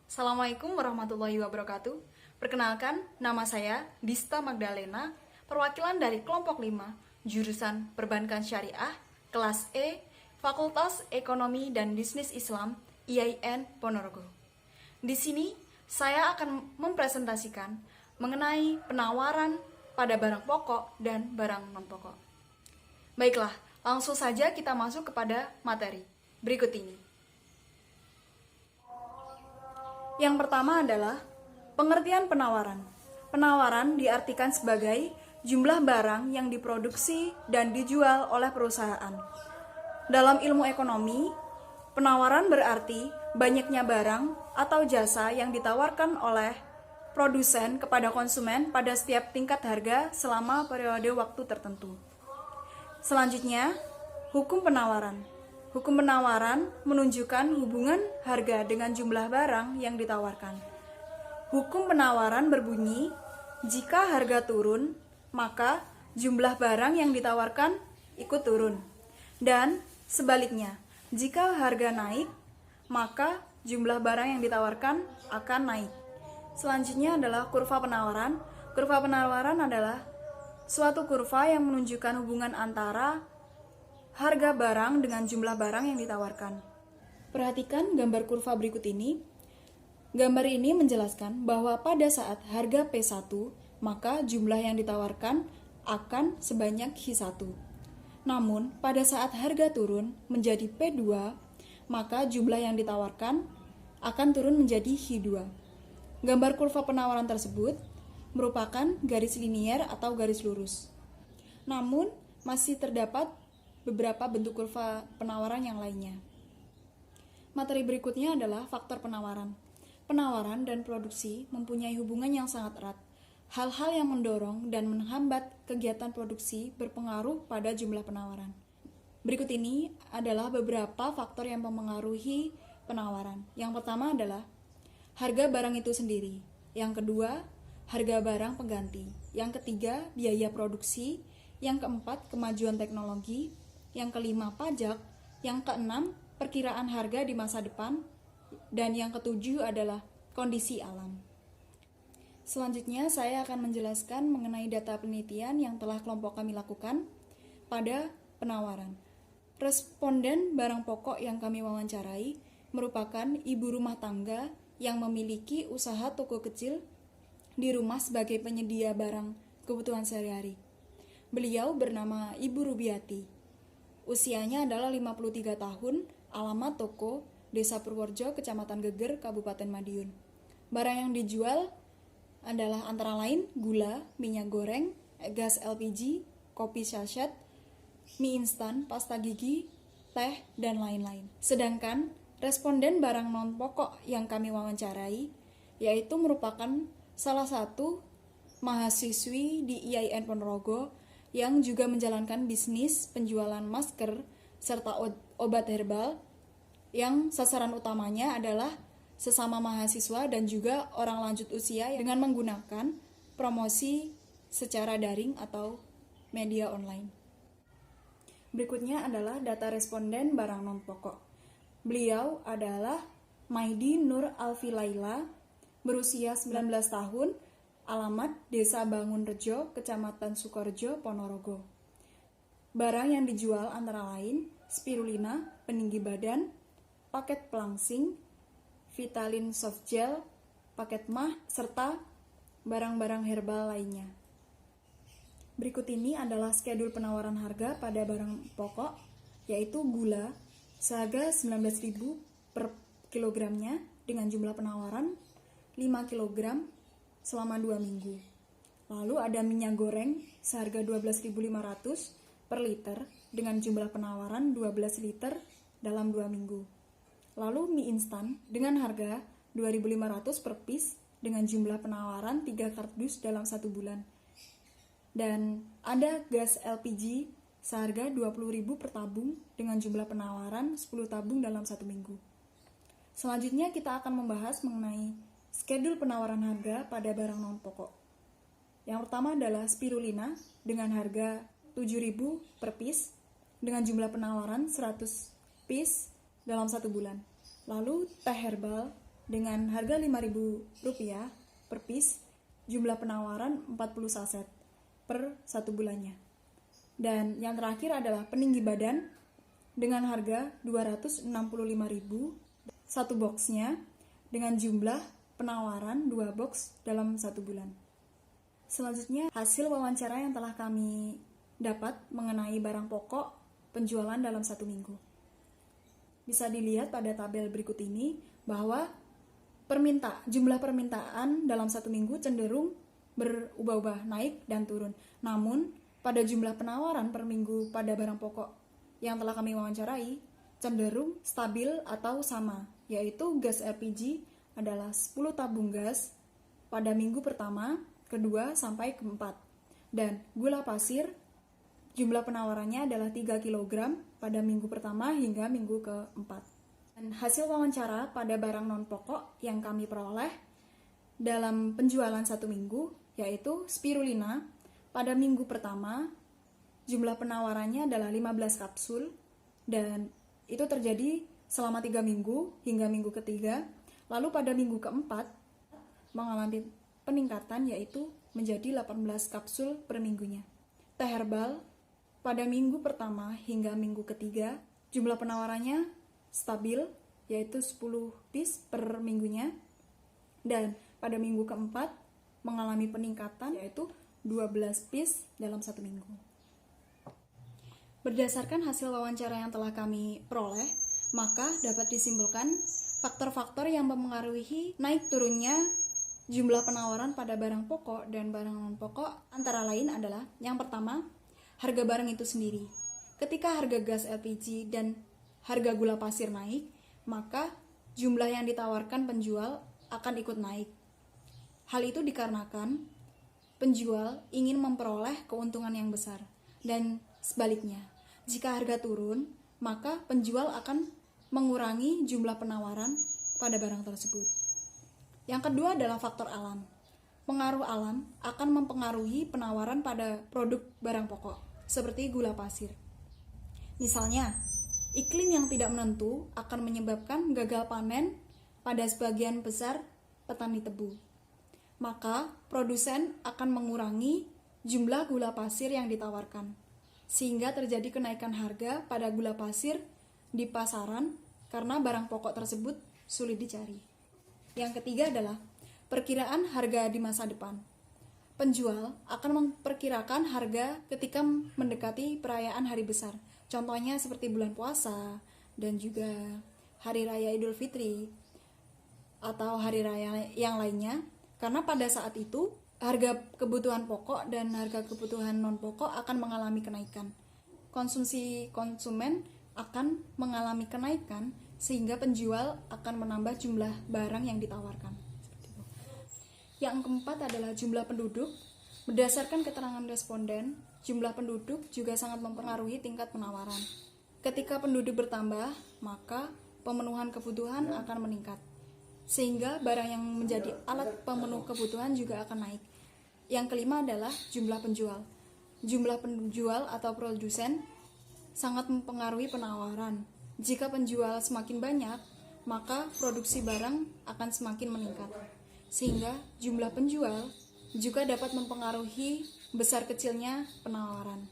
Assalamualaikum warahmatullahi wabarakatuh. Perkenalkan, nama saya Dista Magdalena, perwakilan dari kelompok 5, jurusan Perbankan Syariah, kelas E, Fakultas Ekonomi dan Bisnis Islam, IAIN Ponorogo. Di sini, saya akan mempresentasikan mengenai penawaran pada barang pokok dan barang non-pokok. Baiklah, langsung saja kita masuk kepada materi berikut ini. Yang pertama adalah pengertian penawaran. Penawaran diartikan sebagai jumlah barang yang diproduksi dan dijual oleh perusahaan. Dalam ilmu ekonomi, penawaran berarti banyaknya barang atau jasa yang ditawarkan oleh produsen kepada konsumen pada setiap tingkat harga selama periode waktu tertentu. Selanjutnya, hukum penawaran. Hukum penawaran menunjukkan hubungan harga dengan jumlah barang yang ditawarkan. Hukum penawaran berbunyi, jika harga turun, maka jumlah barang yang ditawarkan ikut turun. Dan sebaliknya, jika harga naik, maka jumlah barang yang ditawarkan akan naik. Selanjutnya adalah kurva penawaran. Kurva penawaran adalah suatu kurva yang menunjukkan hubungan antara harga barang dengan jumlah barang yang ditawarkan. Perhatikan gambar kurva berikut ini. Gambar ini menjelaskan bahwa pada saat harga P1, maka jumlah yang ditawarkan akan sebanyak H1. Namun, pada saat harga turun menjadi P2, maka jumlah yang ditawarkan akan turun menjadi H2. Gambar kurva penawaran tersebut merupakan garis linier atau garis lurus. Namun, masih terdapat beberapa bentuk kurva penawaran yang lainnya. Materi berikutnya adalah faktor penawaran. Penawaran dan produksi mempunyai hubungan yang sangat erat. Hal-hal yang mendorong dan menghambat kegiatan produksi berpengaruh pada jumlah penawaran. Berikut ini adalah beberapa faktor yang mempengaruhi penawaran. Yang pertama adalah harga barang itu sendiri. Yang kedua, harga barang pengganti. Yang ketiga, biaya produksi. Yang keempat, kemajuan teknologi. Yang kelima, pajak. Yang keenam, perkiraan harga di masa depan. Dan yang ketujuh adalah kondisi alam. Selanjutnya, saya akan menjelaskan mengenai data penelitian yang telah kelompok kami lakukan pada penawaran. Responden barang pokok yang kami wawancarai merupakan ibu rumah tangga yang memiliki usaha toko kecil di rumah sebagai penyedia barang kebutuhan sehari-hari. Beliau bernama Ibu Rubiati. Usianya adalah 53 tahun, alamat toko, Desa Purworejo, Kecamatan Geger, Kabupaten Madiun. Barang yang dijual adalah antara lain gula, minyak goreng, gas LPG, kopi saset, mie instan, pasta gigi, teh, dan lain-lain. Sedangkan responden barang non-pokok yang kami wawancarai, yaitu merupakan salah satu mahasiswi di IAIN Ponorogo yang juga menjalankan bisnis penjualan masker serta obat herbal yang sasaran utamanya adalah sesama mahasiswa dan juga orang lanjut usia dengan menggunakan promosi secara daring atau media online. Berikutnya adalah data responden barang non-pokok. Beliau adalah Maidi Nur Alfilaila, berusia 19 tahun, alamat Desa Bangunrejo, Kecamatan Sukorejo, Ponorogo. Barang yang dijual antara lain spirulina, peninggi badan, paket pelangsing, Vitalin soft gel, paket mah, serta barang-barang herbal lainnya. Berikut ini adalah skedul penawaran harga pada barang pokok, yaitu gula, seharga 19.000 per kilogramnya dengan jumlah penawaran 5 kg selama 2 minggu. Lalu ada minyak goreng seharga 12.500 per liter dengan jumlah penawaran 12 liter dalam 2 minggu. Lalu mie instan dengan harga 2.500 per piece dengan jumlah penawaran 3 kardus dalam 1 bulan. Dan ada gas LPG seharga 20.000 per tabung dengan jumlah penawaran 10 tabung dalam 1 minggu. Selanjutnya kita akan membahas mengenai skedul penawaran harga pada barang non-pokok. Yang pertama adalah spirulina dengan harga 7.000 per piece dengan jumlah penawaran 100 piece dalam 1 bulan. Lalu teh herbal dengan harga Rp5.000 per piece, jumlah penawaran 40 saset per 1 bulannya. Dan yang terakhir adalah peninggi badan dengan harga Rp265.000 satu boxnya dengan jumlah penawaran 2 box dalam 1 bulan. Selanjutnya, hasil wawancara yang telah kami dapat mengenai barang pokok penjualan dalam 1 minggu. Bisa dilihat pada tabel berikut ini bahwa jumlah permintaan dalam 1 minggu cenderung berubah-ubah, naik dan turun. Namun, pada jumlah penawaran per minggu pada barang pokok yang telah kami wawancarai cenderung stabil atau sama, yaitu gas LPG adalah 10 tabung gas pada minggu pertama, kedua, sampai keempat. Dan gula pasir, jumlah penawarannya adalah 3 kg pada minggu pertama hingga minggu keempat. Dan hasil wawancara pada barang non-pokok yang kami peroleh dalam penjualan 1 minggu, yaitu spirulina, pada minggu pertama, jumlah penawarannya adalah 15 kapsul, dan itu terjadi selama 3 minggu hingga minggu ketiga. Lalu pada minggu keempat mengalami peningkatan, yaitu menjadi 18 kapsul per minggunya. Teh herbal pada minggu pertama hingga minggu ketiga jumlah penawarannya stabil, yaitu 10 piece per minggunya. Dan pada minggu keempat mengalami peningkatan, yaitu 12 piece dalam 1 minggu. Berdasarkan hasil wawancara yang telah kami peroleh, maka dapat disimpulkan faktor-faktor yang mempengaruhi naik turunnya jumlah penawaran pada barang pokok dan barang non-pokok antara lain adalah: yang pertama, harga barang itu sendiri. Ketika harga gas LPG dan harga gula pasir naik, maka jumlah yang ditawarkan penjual akan ikut naik. Hal itu dikarenakan penjual ingin memperoleh keuntungan yang besar, dan sebaliknya, jika harga turun, maka penjual akan mengurangi jumlah penawaran pada barang tersebut. Yang kedua adalah faktor alam. Pengaruh alam akan mempengaruhi penawaran pada produk barang pokok, seperti gula pasir. Misalnya, iklim yang tidak menentu akan menyebabkan gagal panen pada sebagian besar petani tebu. Maka, produsen akan mengurangi jumlah gula pasir yang ditawarkan, sehingga terjadi kenaikan harga pada gula pasir di pasaran karena barang pokok tersebut sulit dicari. Yang ketiga adalah perkiraan harga di masa depan. Penjual akan memperkirakan harga ketika mendekati perayaan hari besar. Contohnya seperti bulan puasa dan juga hari raya Idul Fitri atau hari raya yang lainnya. Karena pada saat itu harga kebutuhan pokok dan harga kebutuhan non pokok akan mengalami kenaikan. Konsumsi konsumen akan mengalami kenaikan sehingga penjual akan menambah jumlah barang yang ditawarkan. Yang keempat adalah jumlah penduduk. Berdasarkan keterangan responden, jumlah penduduk juga sangat mempengaruhi tingkat penawaran. Ketika penduduk bertambah, maka pemenuhan kebutuhan akan meningkat, sehingga barang yang menjadi alat pemenuh kebutuhan juga akan naik. Yang kelima adalah jumlah penjual. Jumlah penjual atau produsen sangat mempengaruhi penawaran. Jika penjual semakin banyak, maka produksi barang akan semakin meningkat, sehingga jumlah penjual juga dapat mempengaruhi besar kecilnya penawaran.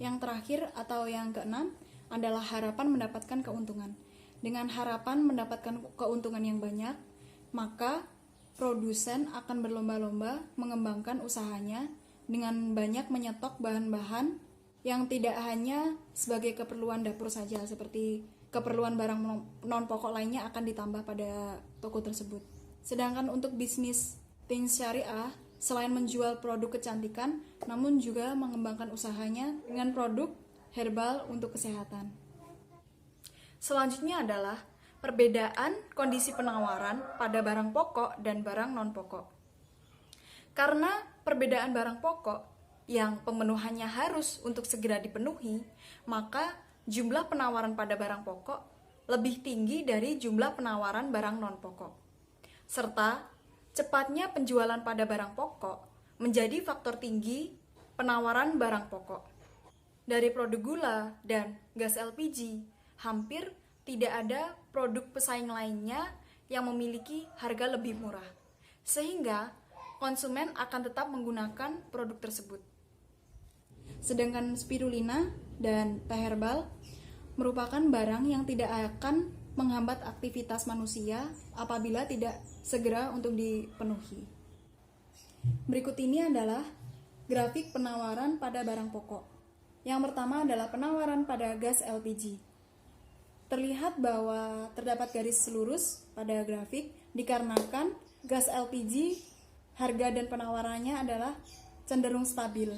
Yang terakhir atau yang keenam adalah harapan mendapatkan keuntungan. Dengan harapan mendapatkan keuntungan yang banyak, maka produsen akan berlomba-lomba mengembangkan usahanya dengan banyak menyetok bahan-bahan yang tidak hanya sebagai keperluan dapur saja, seperti keperluan barang non-pokok lainnya akan ditambah pada toko tersebut. Sedangkan untuk bisnis Things Syariah, selain menjual produk kecantikan, namun juga mengembangkan usahanya dengan produk herbal untuk kesehatan. Selanjutnya adalah perbedaan kondisi penawaran pada barang pokok dan barang non-pokok. Karena perbedaan barang pokok yang pemenuhannya harus untuk segera dipenuhi, maka jumlah penawaran pada barang pokok lebih tinggi dari jumlah penawaran barang non-pokok. Serta cepatnya penjualan pada barang pokok menjadi faktor tinggi penawaran barang pokok. Dari produk gula dan gas LPG, hampir tidak ada produk pesaing lainnya yang memiliki harga lebih murah, sehingga konsumen akan tetap menggunakan produk tersebut. Sedangkan spirulina dan teh herbal merupakan barang yang tidak akan menghambat aktivitas manusia apabila tidak segera untuk dipenuhi. Berikut ini adalah grafik penawaran pada barang pokok. Yang pertama adalah penawaran pada gas LPG. Terlihat bahwa terdapat garis lurus pada grafik dikarenakan gas LPG harga dan penawarannya adalah cenderung stabil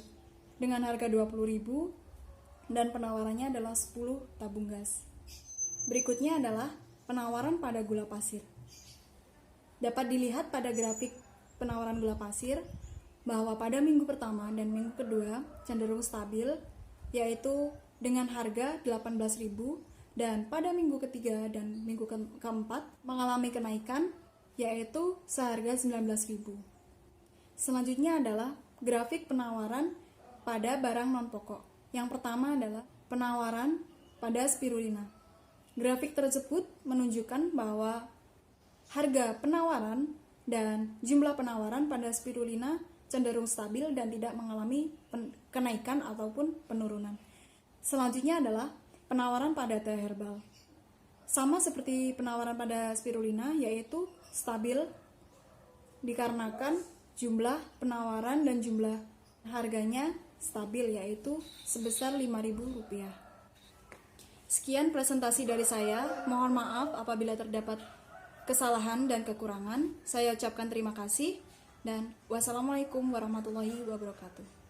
dengan harga 20.000 dan penawarannya adalah 10 tabung gas. Berikutnya adalah penawaran pada gula pasir. Dapat dilihat pada grafik penawaran gula pasir bahwa pada minggu pertama dan minggu kedua cenderung stabil, yaitu dengan harga 18.000, dan pada minggu ketiga dan minggu keempat mengalami kenaikan, yaitu seharga 19.000. Selanjutnya adalah grafik penawaran pada barang non-pokok. Yang pertama adalah penawaran pada spirulina. Grafik tersebut menunjukkan bahwa harga penawaran dan jumlah penawaran pada spirulina cenderung stabil dan tidak mengalami kenaikan ataupun penurunan. Selanjutnya adalah penawaran pada teh herbal. Sama seperti penawaran pada spirulina, yaitu stabil dikarenakan jumlah penawaran dan jumlah harganya stabil, yaitu sebesar Rp5.000. Sekian presentasi dari saya. Mohon maaf apabila terdapat kesalahan dan kekurangan. Saya ucapkan terima kasih dan wassalamualaikum warahmatullahi wabarakatuh.